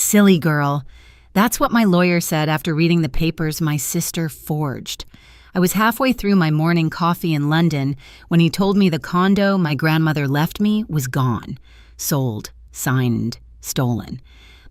Silly girl. That's what my lawyer said after reading the papers my sister forged. I was halfway through my morning coffee in London when he told me the condo my grandmother left me was gone. Sold, signed, stolen.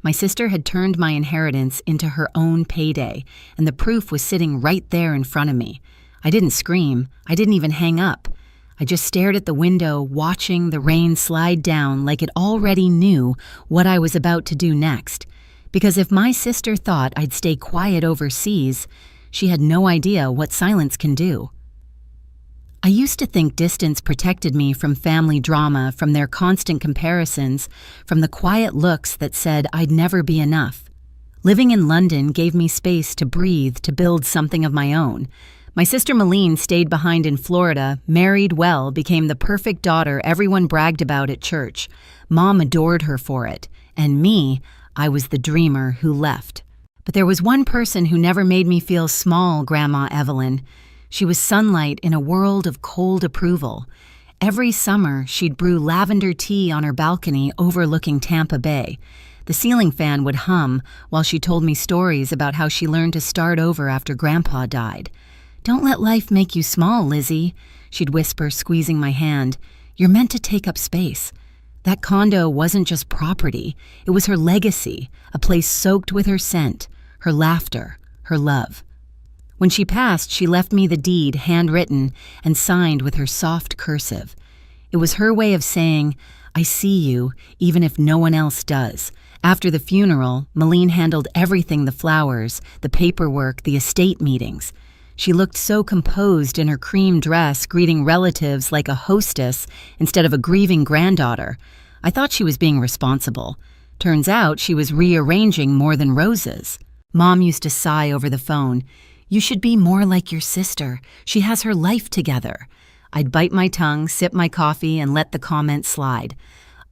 My sister had turned my inheritance into her own payday, and the proof was sitting right there in front of me. I didn't scream. I didn't even hang up. I just stared at the window, watching the rain slide down like it already knew what I was about to do next. Because if my sister thought I'd stay quiet overseas, she had no idea what silence can do. I used to think distance protected me from family drama, from their constant comparisons, from the quiet looks that said I'd never be enough. Living in London gave me space to breathe, to build something of my own. My sister Malene stayed behind in Florida, married well, became the perfect daughter everyone bragged about at church. Mom adored her for it. And me, I was the dreamer who left. But there was one person who never made me feel small, Grandma Evelyn. She was sunlight in a world of cold approval. Every summer, she'd brew lavender tea on her balcony overlooking Tampa Bay. The ceiling fan would hum while she told me stories about how she learned to start over after Grandpa died. "Don't let life make you small, Lizzie," she'd whisper, squeezing my hand. "You're meant to take up space." That condo wasn't just property. It was her legacy, a place soaked with her scent, her laughter, her love. When she passed, she left me the deed, handwritten and signed with her soft cursive. It was her way of saying, "I see you, even if no one else does." After the funeral, Malene handled everything: the flowers, the paperwork, the estate meetings. She looked so composed in her cream dress, greeting relatives like a hostess instead of a grieving granddaughter. I thought she was being responsible. Turns out she was rearranging more than roses. Mom used to sigh over the phone. "You should be more like your sister. She has her life together." I'd bite my tongue, sip my coffee, and let the comment slide.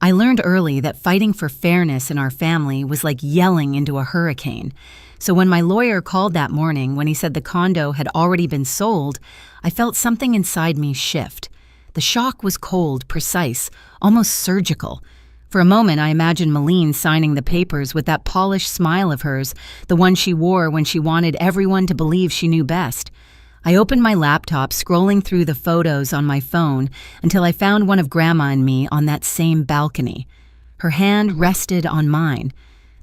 I learned early that fighting for fairness in our family was like yelling into a hurricane. So when my lawyer called that morning, when he said the condo had already been sold, I felt something inside me shift. The shock was cold, precise, almost surgical. For a moment, I imagined Malene signing the papers with that polished smile of hers, the one she wore when she wanted everyone to believe she knew best. I opened my laptop, scrolling through the photos on my phone until I found one of Grandma and me on that same balcony. Her hand rested on mine.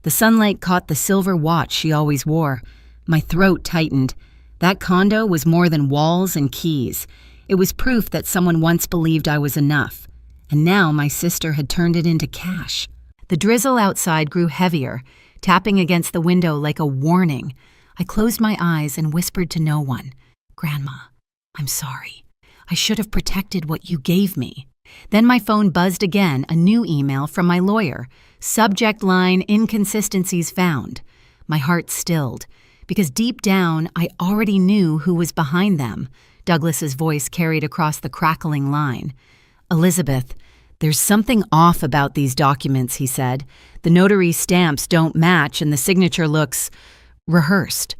The sunlight caught the silver watch she always wore. My throat tightened. That condo was more than walls and keys. It was proof that someone once believed I was enough. And now my sister had turned it into cash. The drizzle outside grew heavier, tapping against the window like a warning. I closed my eyes and whispered to no one, "Grandma, I'm sorry. I should have protected what you gave me." Then my phone buzzed again, a new email from my lawyer. Subject line, "Inconsistencies found." My heart stilled, because deep down I already knew who was behind them. Douglas's voice carried across the crackling line. "Elizabeth, there's something off about these documents," he said. "The notary stamps don't match and the signature looks rehearsed."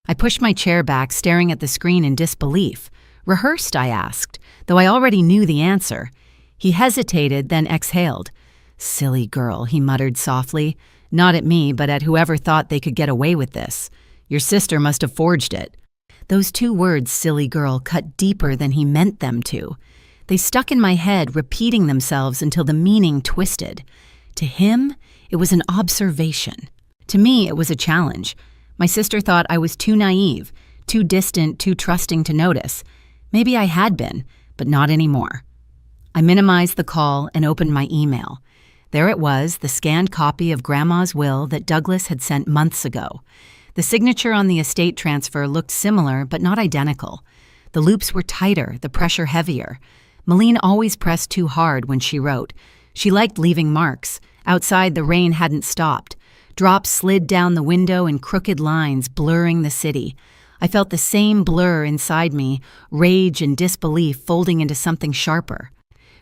I pushed my chair back, staring at the screen in disbelief. "Rehearsed?" I asked, though I already knew the answer. He hesitated, then exhaled. "Silly girl," he muttered softly, not at me, but at whoever thought they could get away with this. "Your sister must have forged it." Those two words, "silly girl," cut deeper than he meant them to. They stuck in my head, repeating themselves until the meaning twisted. To him, it was an observation. To me, it was a challenge. My sister thought I was too naive, too distant, too trusting to notice. Maybe I had been, but not anymore. I minimized the call and opened my email. There it was, the scanned copy of Grandma's will that Douglas had sent months ago. The signature on the estate transfer looked similar, but not identical. The loops were tighter, the pressure heavier. Malene always pressed too hard when she wrote. She liked leaving marks. Outside, the rain hadn't stopped. Drops slid down the window in crooked lines, blurring the city. I felt the same blur inside me, rage and disbelief folding into something sharper.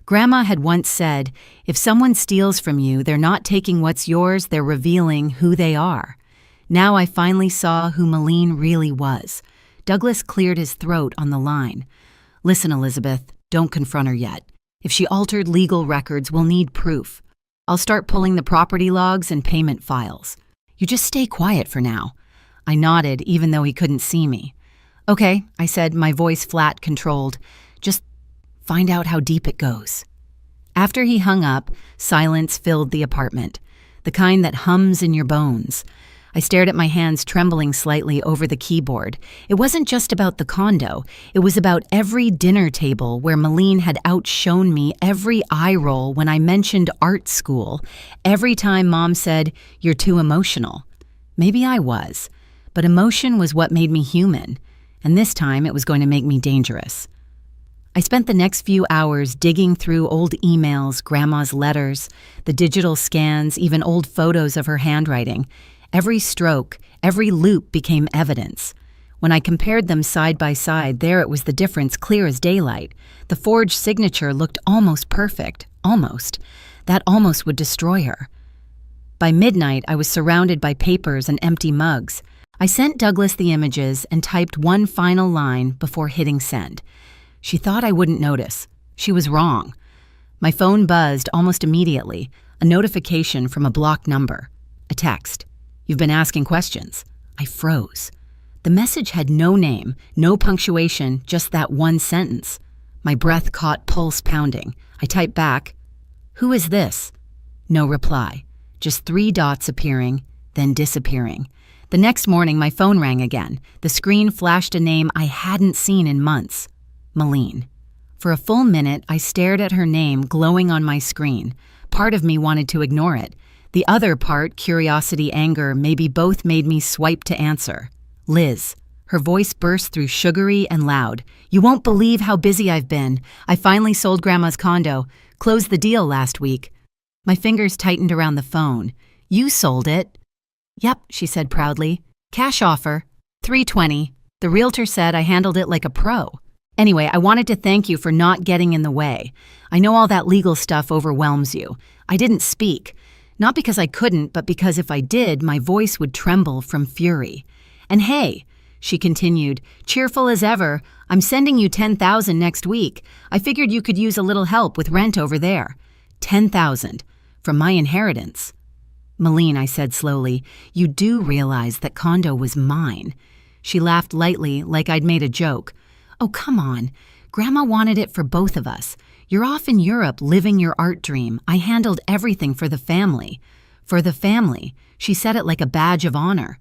Grandma had once said, "If someone steals from you, they're not taking what's yours, they're revealing who they are." Now I finally saw who Malene really was. Douglas cleared his throat on the line. "Listen, Elizabeth, don't confront her yet. If she altered legal records, we'll need proof. I'll start pulling the property logs and payment files. You just stay quiet for now." I nodded, even though he couldn't see me. "Okay," I said, my voice flat, controlled. "Just find out how deep it goes." After he hung up, silence filled the apartment, the kind that hums in your bones. I stared at my hands trembling slightly over the keyboard. It wasn't just about the condo. It was about every dinner table where Malene had outshone me, every eye roll when I mentioned art school, every time Mom said, "You're too emotional." Maybe I was, but emotion was what made me human, and this time it was going to make me dangerous. I spent the next few hours digging through old emails, Grandma's letters, the digital scans, even old photos of her handwriting. Every stroke, every loop became evidence. When I compared them side by side, there it was, the difference clear as daylight. The forged signature looked almost perfect. Almost. That almost would destroy her. By midnight, I was surrounded by papers and empty mugs. I sent Douglas the images and typed one final line before hitting send. She thought I wouldn't notice. She was wrong. My phone buzzed almost immediately, a notification from a blocked number. A text. "You've been asking questions." I froze. The message had no name, no punctuation, just that one sentence. My breath caught, pulse pounding. I typed back, "Who is this?" No reply. Just 3 dots appearing, then disappearing. The next morning, my phone rang again. The screen flashed a name I hadn't seen in months. Malene. For a full minute, I stared at her name glowing on my screen. Part of me wanted to ignore it. The other part, curiosity, anger, maybe both, made me swipe to answer. "Liz." Her voice burst through sugary and loud. "You won't believe how busy I've been. I finally sold Grandma's condo. Closed the deal last week." My fingers tightened around the phone. "You sold it?" "Yep," she said proudly. "Cash offer. $320. The realtor said I handled it like a pro. Anyway, I wanted to thank you for not getting in the way. I know all that legal stuff overwhelms you. I didn't speak. Not because I couldn't, but because if I did, my voice would tremble from fury. And hey," she continued, cheerful as ever, "I'm sending you $10,000 next week. I figured you could use a little help with rent over there." $10,000 from my inheritance. "Malene," I said slowly, "you do realize that Condo was mine." She laughed lightly, like I'd made a joke. "Oh, come on. Grandma wanted it for both of us. You're off in Europe living your art dream. I handled everything for the family." "For the family." She said it like a badge of honor.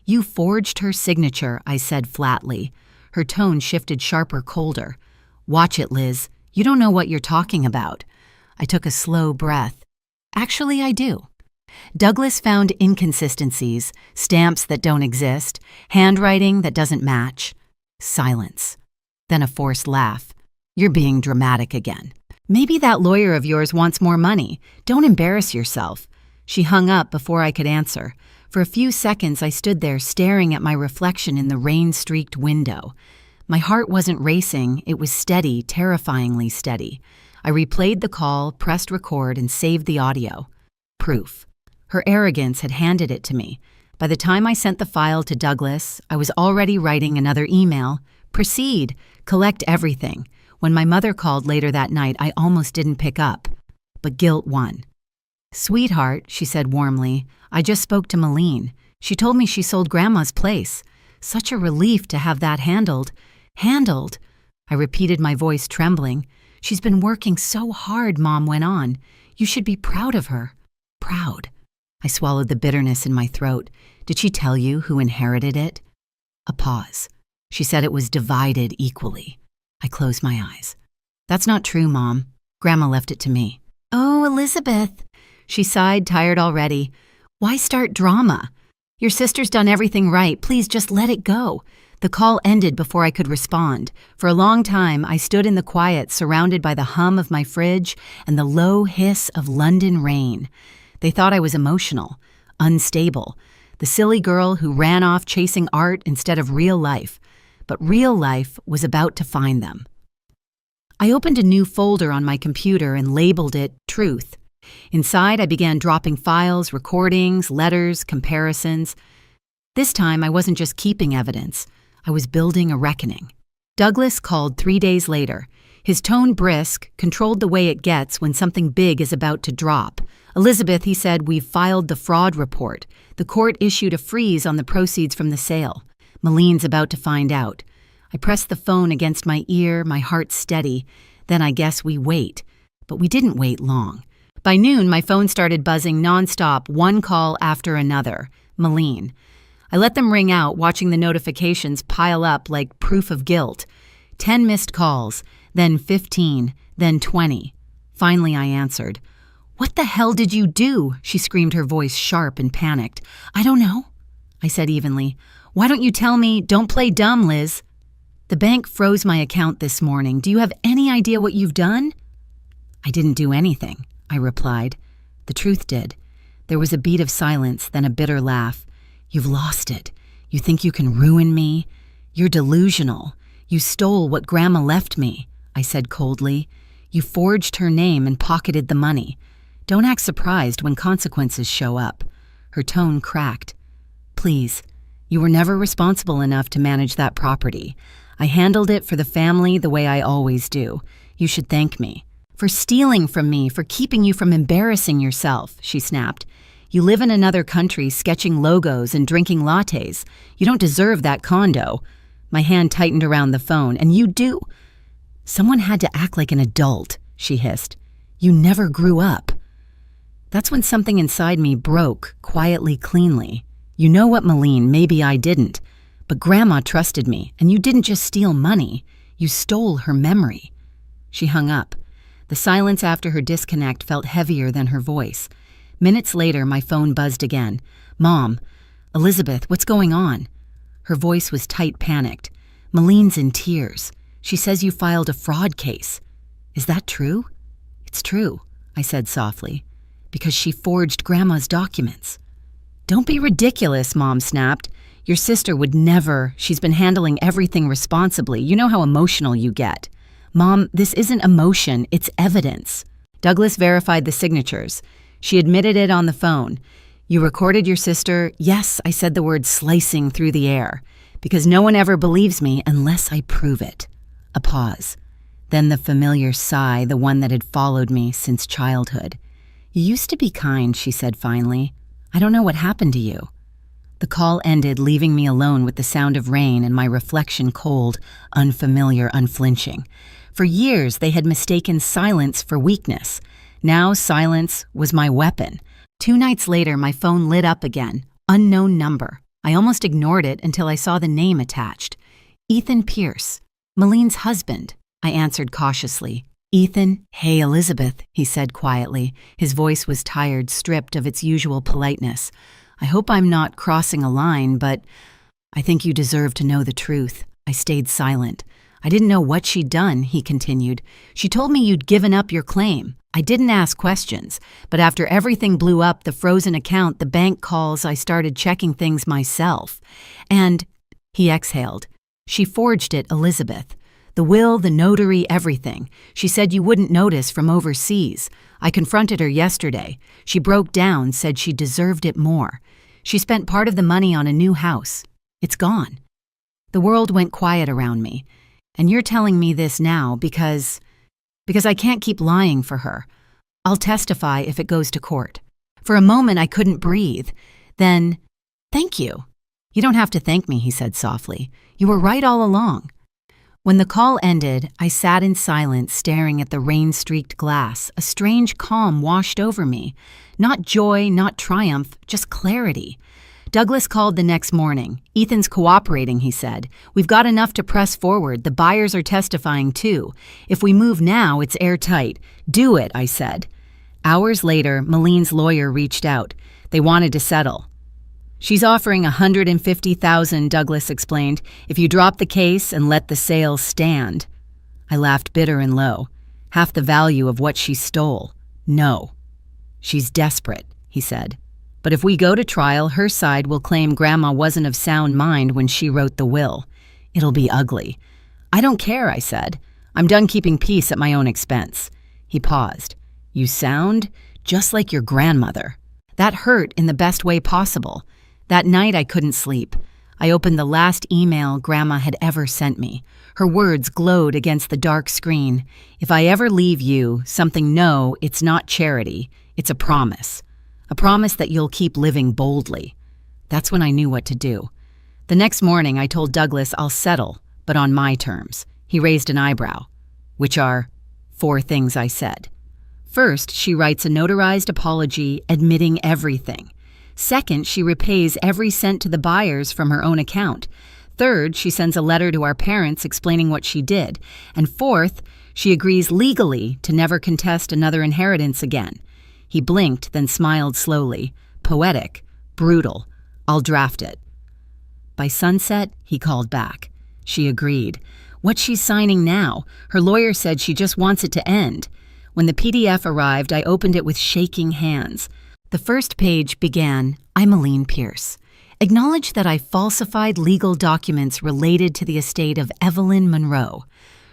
"You forged her signature," I said flatly. Her tone shifted sharper, colder. "Watch it, Liz. You don't know what you're talking about." I took a slow breath. "Actually, I do." Douglas found inconsistencies, stamps that don't exist, handwriting that doesn't match. Silence. Then a forced laugh. "You're being dramatic again. Maybe that lawyer of yours wants more money. Don't embarrass yourself." She hung up before I could answer. For a few seconds, I stood there staring at my reflection in the rain-streaked window. My heart wasn't racing. It was steady, terrifyingly steady. I replayed the call, pressed record, and saved the audio. Proof. Her arrogance had handed it to me. By the time I sent the file to Douglas, I was already writing another email. Proceed. Collect everything. When my mother called later that night, I almost didn't pick up. But guilt won. "Sweetheart," she said warmly, "I just spoke to Malene. She told me she sold Grandma's place. Such a relief to have that handled." "Handled?" I repeated, my voice trembling. "She's been working so hard," Mom went on. "You should be proud of her." Proud. I swallowed the bitterness in my throat. "Did she tell you who inherited it?" A pause. She said it was divided equally. I closed my eyes. "That's not true, Mom. Grandma left it to me." "Oh, Elizabeth." She sighed, tired already. "Why start drama? Your sister's done everything right. Please just let it go." The call ended before I could respond. For a long time, I stood in the quiet, surrounded by the hum of my fridge and the low hiss of London rain. They thought I was emotional, unstable, the silly girl who ran off chasing art instead of real life. But real life was about to find them. I opened a new folder on my computer and labeled it Truth. Inside, I began dropping files, recordings, letters, comparisons. This time, I wasn't just keeping evidence. I was building a reckoning. Douglas called 3 days later. His tone brisk, controlled the way it gets when something big is about to drop. "Elizabeth," he said, "we've filed the fraud report. The court issued a freeze on the proceeds from the sale. Malene's about to find out." I pressed the phone against my ear, my heart steady. Then I guess we wait. But we didn't wait long. By noon, my phone started buzzing nonstop, one call after another. Malene. I let them ring out, watching the notifications pile up like proof of guilt. 10 missed calls, then 15, then 20. Finally, I answered. "What the hell did you do?" she screamed, her voice sharp and panicked. "I don't know," I said evenly. "Why don't you tell me? Don't play dumb, Liz." "The bank froze my account this morning. Do you have any idea what you've done?" "I didn't do anything," I replied. The truth did. There was a beat of silence, then a bitter laugh. "You've lost it. You think you can ruin me? You're delusional. You stole what Grandma left me," I said coldly. "You forged her name and pocketed the money. Don't act surprised when consequences show up." Her tone cracked. "Please, you were never responsible enough to manage that property. I handled it for the family the way I always do. You should thank me. For stealing from me, for keeping you from embarrassing yourself," she snapped. "You live in another country sketching logos and drinking lattes. You don't deserve that condo." My hand tightened around the phone. "And you do." "Someone had to act like an adult," she hissed. "You never grew up." That's when something inside me broke, quietly, cleanly. "You know what, Malene, maybe I didn't. But Grandma trusted me, and you didn't just steal money. You stole her memory." She hung up. The silence after her disconnect felt heavier than her voice. Minutes later, my phone buzzed again. "Mom, Elizabeth, what's going on?" Her voice was tight, panicked. "Malene's in tears. She says you filed a fraud case." "Is that true?" "It's true," I said softly, "because she forged Grandma's documents." "Don't be ridiculous," Mom snapped. "Your sister would never. She's been handling everything responsibly. You know how emotional you get." "Mom, this isn't emotion, it's evidence." Douglas verified the signatures. She admitted it on the phone. "You recorded your sister?" "Yes," I said the word slicing through the air. "Because no one ever believes me unless I prove it." A pause. Then the familiar sigh, the one that had followed me since childhood. "You used to be kind," she said finally. "I don't know what happened to you." The call ended, leaving me alone with the sound of rain and my reflection cold, unfamiliar, unflinching. For years, they had mistaken silence for weakness. Now silence was my weapon. 2 nights later, my phone lit up again. Unknown number. I almost ignored it until I saw the name attached. "Ethan Pierce, Malene's husband," I answered cautiously. "Ethan, hey, Elizabeth," he said quietly. His voice was tired, stripped of its usual politeness. "I hope I'm not crossing a line, but I think you deserve to know the truth." I stayed silent. "I didn't know what she'd done," he continued. "She told me you'd given up your claim. I didn't ask questions, but after everything blew up, the frozen account, the bank calls, I started checking things myself. And," he exhaled, "she forged it, Elizabeth. The will, the notary, everything. She said you wouldn't notice from overseas. I confronted her yesterday. She broke down, said she deserved it more. She spent part of the money on a new house. It's gone." The world went quiet around me. "And you're telling me this now because I can't keep lying for her. I'll testify if it goes to court." For a moment, I couldn't breathe. Then, "Thank you." "You don't have to thank me," he said softly. "You were right all along." When the call ended, I sat in silence, staring at the rain-streaked glass. A strange calm washed over me. Not joy, not triumph, just clarity. Douglas called the next morning. "Ethan's cooperating," he said. "We've got enough to press forward. The buyers are testifying too. If we move now, it's airtight." "Do it," I said. Hours later, Malene's lawyer reached out. They wanted to settle. "She's offering $150,000, Douglas explained, "if you drop the case and let the sale stand." I laughed bitter and low. "Half the value of what she stole." "No." "She's desperate," he said. "But if we go to trial, her side will claim Grandma wasn't of sound mind when she wrote the will. It'll be ugly." "I don't care," I said. "I'm done keeping peace at my own expense." He paused. "You sound just like your grandmother." That hurt in the best way possible. That night I couldn't sleep. I opened the last email Grandma had ever sent me. Her words glowed against the dark screen. If I ever leave you, it's not charity. It's a promise. A promise that you'll keep living boldly. That's when I knew what to do. The next morning, I told Douglas I'll settle, but on my terms. He raised an eyebrow. Which are 4 things I said. First, she writes a notarized apology admitting everything. Second, she repays every cent to the buyers from her own account. Third, she sends a letter to our parents explaining what she did. And fourth, she agrees legally to never contest another inheritance again. He blinked, then smiled slowly. Poetic, brutal. I'll draft it. By sunset, he called back. She agreed. What's she signing now? Her lawyer said she just wants it to end. When the PDF arrived, I opened it with shaking hands. The first page began, I'm Aline Pierce. Acknowledge that I falsified legal documents related to the estate of Evelyn Monroe.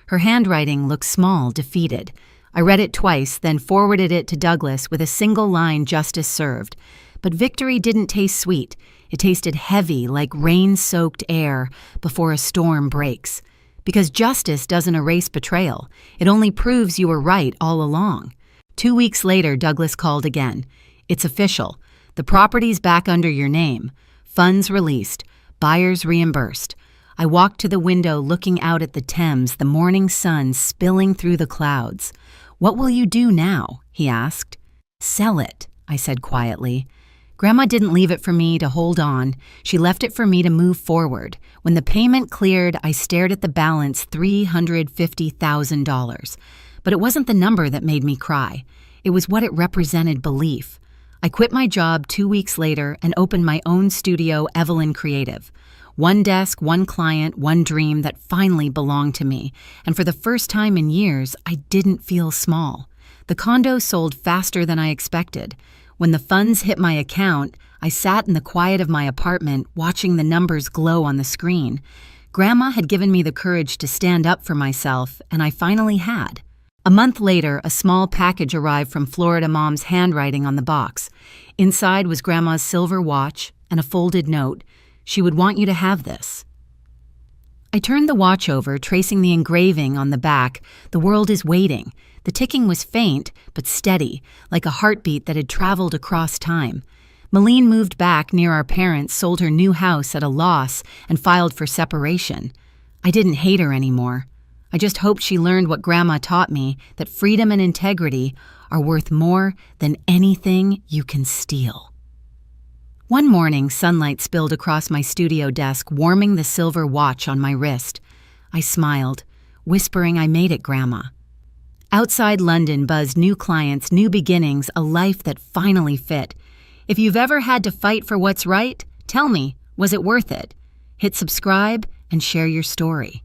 Her handwriting looked small, defeated. I read it twice, then forwarded it to Douglas with a single line, justice served. But victory didn't taste sweet. It tasted heavy, like rain-soaked air before a storm breaks. Because justice doesn't erase betrayal. It only proves you were right all along. 2 weeks later, Douglas called again. It's official. The property's back under your name. Funds released. Buyers reimbursed. I walked to the window looking out at the Thames, the morning sun spilling through the clouds. What will you do now? He asked. Sell it, I said quietly. Grandma didn't leave it for me to hold on. She left it for me to move forward. When the payment cleared, I stared at the balance, $350,000. But it wasn't the number that made me cry. It was what it represented belief. I quit my job 2 weeks later and opened my own studio, Evelyn Creative. 1 desk, 1 client, 1 dream that finally belonged to me. And for the first time in years, I didn't feel small. The condo sold faster than I expected. When the funds hit my account, I sat in the quiet of my apartment watching the numbers glow on the screen. Grandma had given me the courage to stand up for myself, and I finally had. A month later, a small package arrived from Florida Mom's handwriting on the box. Inside was Grandma's silver watch and a folded note. She would want you to have this. I turned the watch over, tracing the engraving on the back. The world is waiting. The ticking was faint, but steady, like a heartbeat that had traveled across time. Malene moved back near our parents, sold her new house at a loss, and filed for separation. I didn't hate her anymore. I just hoped she learned what Grandma taught me, that freedom and integrity are worth more than anything you can steal. One morning, sunlight spilled across my studio desk, warming the silver watch on my wrist. I smiled, whispering I made it, Grandma. Outside London buzzed new clients, new beginnings, a life that finally fit. If you've ever had to fight for what's right, tell me, was it worth it? Hit subscribe and share your story.